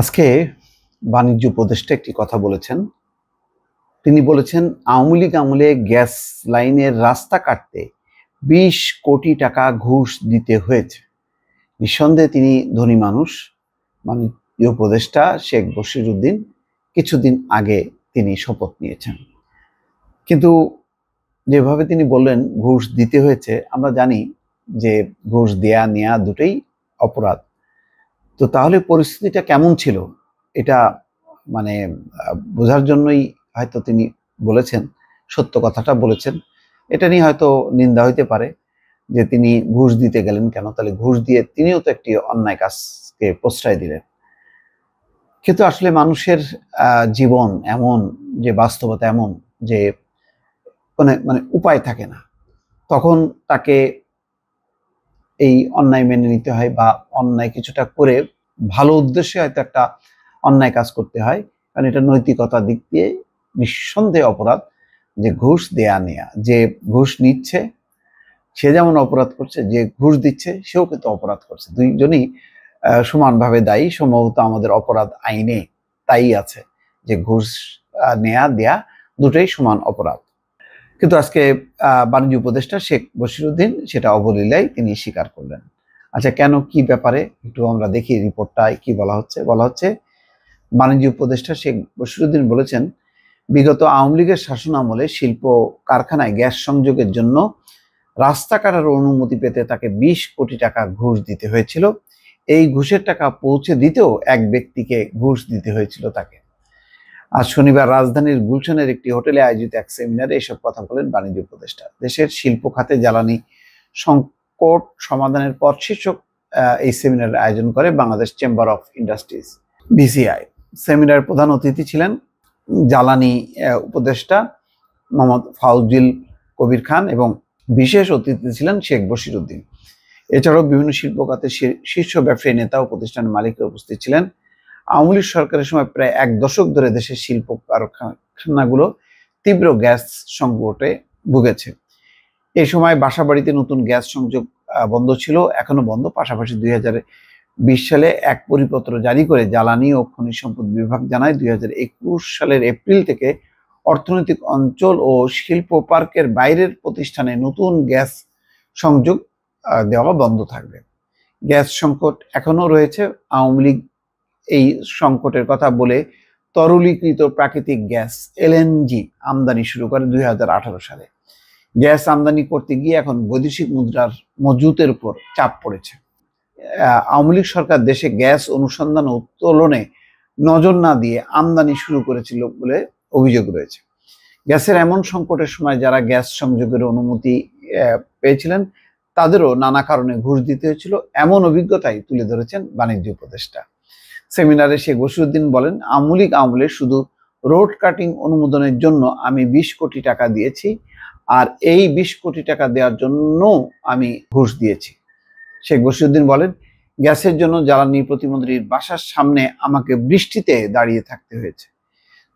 আজকে বাণিজ্য উপদেষ্টা একটি কথা বলেছেন। তিনি বলেছেন, আওয়ামী লীগ আমলে গ্যাস লাইনের রাস্তা কাটতে ২০ কোটি টাকা ঘুষ দিতে হয়েছে। নিঃসন্দেহে তিনি ধনী মানুষ। বাণিজ্য উপদেষ্টা শেখ বশিরউদ্দিন কিছুদিন আগে তিনি শপথ নিয়েছেন, কিন্তু যেভাবে তিনি বললেন ঘুষ দিতে হয়েছে, আমরা জানি যে ঘুষ দেয়া নেয়া দুটোই অপরাধ। তো তাহলে পরিস্থিতিটা কেমন ছিল এটা বোঝার জন্যই হয়তো তিনি বলেছেন, সত্য কথাটা বলেছেন। এটা নিয়ে হয়তো নিন্দা হইতে পারে যে তিনি ঘুষ দিতে গেলেন কেন, তাহলে ঘুষ দিয়ে তিনিও তো একটি অন্যায় কাজকে প্রশ্রয় দিলেন। কিন্তু আসলে মানুষের জীবন এমন, যে বাস্তবতা এমন যে উপায় থাকে না, তখন তাকে এই অন্যায় মেনে নিতে হয়, বা অন্যায় কিছুটা করে ভালো উদ্দেশ্যে হয়তো একটা অন্যায় কাজ করতে হয়। কারণ এটা নৈতিকতার দিক দিয়ে নিঃসন্দেহে অপরাধ যে ঘুষ দেয়া নেয়া। যে ঘুষ নিচ্ছে সে যেমন অপরাধ করছে, যে ঘুষ দিচ্ছে সেও কিন্তু অপরাধ করছে। দুইজনই সমানভাবে দায়ী। সম্ভবত আমাদের অপরাধ আইনে তাই আছে যে ঘুষ নেয়া দেয়া দুটোই সমান অপরাধ। কিন্তু আজকে বাণিজ্য উপদেষ্টা শেখ বশিরউদ্দিন সেটা অবলীলায় তিনি স্বীকার করলেন। আচ্ছা, কেন, কি ব্যাপারে একটু আমরা দেখি রিপোর্টটায় কি বলা হচ্ছে। বাণিজ্য উপদেষ্টা শেখ বশিরউদ্দিন বলেছেন, বিগত আওয়ামী লীগের শাসন আমলে শিল্প কারখানায় গ্যাস সংযোগের জন্য রাস্তা কাটার অনুমতি পেতে তাকে ২০ কোটি টাকা ঘুষ দিতে হয়েছিল। এই ঘুষের টাকা পৌঁছে দিতেও এক ব্যক্তিকে ঘুষ দিতে হয়েছিল তাকে। আজ শনিবার রাজধানীর গুলশানের একটি হোটেলে আয়োজিত এক সেমিনারে এসব কথা বলেন বাণিজ্য উপদেষ্টা। দেশের শিল্প খাতে জ্বালানি সংকট সমাধানের পর শীর্ষক এই সেমিনারের আয়োজন করে Bangladesh chamber of industries, BCI. সেমিনারের প্রধান অতিথি ছিলেন জ্বালানি উপদেষ্টা মোহাম্মদ ফাউজিল কবির খান এবং বিশেষ অতিথি ছিলেন শেখ বশিরউদ্দিন। এছাড়াও বিভিন্ন শিল্প খাতের শীর্ষ ব্যবসায়ী নেতা ও প্রতিষ্ঠানের মালিকরা উপস্থিত ছিলেন। আওয়ামী লীগ সরকারের সময় প্রায় এক দশক ধরে দেশের শিল্প কারখানাগুলো তীব্র গ্যাস সংকটে ভুগেছে। এই সময় বাসাবাড়িতে নতুন গ্যাস সংযোগ বন্ধ ছিল, এখনো বন্ধ। পাশাপাশি 2020 সালে এক পরিপত্র জারি করে জ্বালানি ও খনিজ সম্পদ বিভাগ জানায় 2021 সালের এপ্রিল থেকে অর্থনৈতিক অঞ্চল ও শিল্প পার্কের বাইরের প্রতিষ্ঠানে নতুন গ্যাস সংযোগ দেওয়া বন্ধ থাকবে। গ্যাস সংকট এখনো রয়েছে। আওয়ামী লীগ এই সংকটের কথা বলে তরলীকৃত প্রাকৃতিক গ্যাস এলএনজি আমদানি শুরু করে 2018 সালে। গ্যাস আমদানি করতে গিয়ে এখন বৈদেশিক মুদ্রার মজুতের উপর চাপ পড়েছে। আওয়ামী লীগ সরকার দেশে গ্যাস অনুসন্ধান ও উত্তোলনে নজর না দিয়ে আমদানি শুরু করেছিল বলে অভিযোগ রয়েছে। গ্যাসের এমন সংকটের সময় যারা গ্যাস সংযোগের অনুমতি পেয়েছিলেন তাদেরও নানা কারণে ঘুষ দিতে হয়েছিল, এমন অভিজ্ঞতাই তুলে ধরেছেন বাণিজ্য উপদেষ্টা। সেমিনারে শেখ বশিরউদ্দিন বলেন, আওয়ামী লীগ আমলে শুধু রোড কাটিং অনুমোদনের জন্য আমি ২০ কোটি টাকা দিয়েছি, আর এই ২০ কোটি টাকা দেওয়ার জন্য আমি ঘুষ দিয়েছি। শেখ বশিরউদ্দিন বলেন, গ্যাসের জন্য জ্বালানি প্রতিমন্ত্রীর বাসার সামনে আমাকে বৃষ্টিতে দাঁড়িয়ে থাকতে হয়েছে।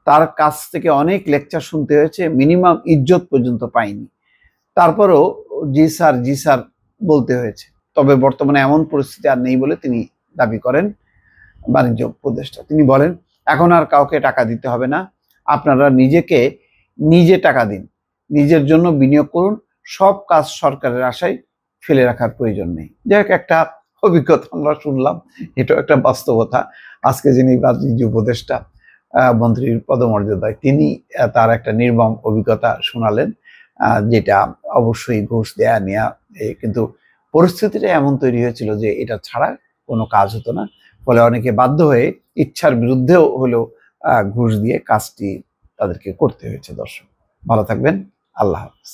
তার কাছ থেকে অনেক লেকচার শুনতে হয়েছে, মিনিমাম ইজ্জত পর্যন্ত পাইনি। তারপরও জি স্যার বলতে হয়েছে। তবে বর্তমানে এমন পরিস্থিতি আর নেই বলে তিনি দাবি করেন বাণিজ্য উপদেষ্টা। তিনি বলেন, এখন আর কাউকে টাকা দিতে হবে না, আপনারা নিজে টাকা দিন, নিজের জন্য বিনিয়োগ করুন, সব কাজ সরকারের আশায় ফেলে রাখার প্রয়োজন নেই। যাই হোক, একটা অভিজ্ঞতা আমরা শুনলাম, এটাও একটা বাস্তবতা। আজকে যিনি বাণিজ্য উপদেষ্টা মন্ত্রীর পদমর্যাদায়, তিনি তার একটা নির্মম অভিজ্ঞতা শোনালেন, যেটা অবশ্যই ঘুষ দেয়া নেয়া। কিন্তু পরিস্থিতিটা এমন তৈরি হয়েছিল যে এটা ছাড়া কোনো কাজ হতো না। ফলে অনেকে বাধ্য হয়ে ইচ্ছার বিরুদ্ধেও হলেও ঘুষ দিয়ে কাজটি তাদেরকে করতে হয়েছে। দর্শক, ভালো থাকবেন। আল্লাহ হাফেজ।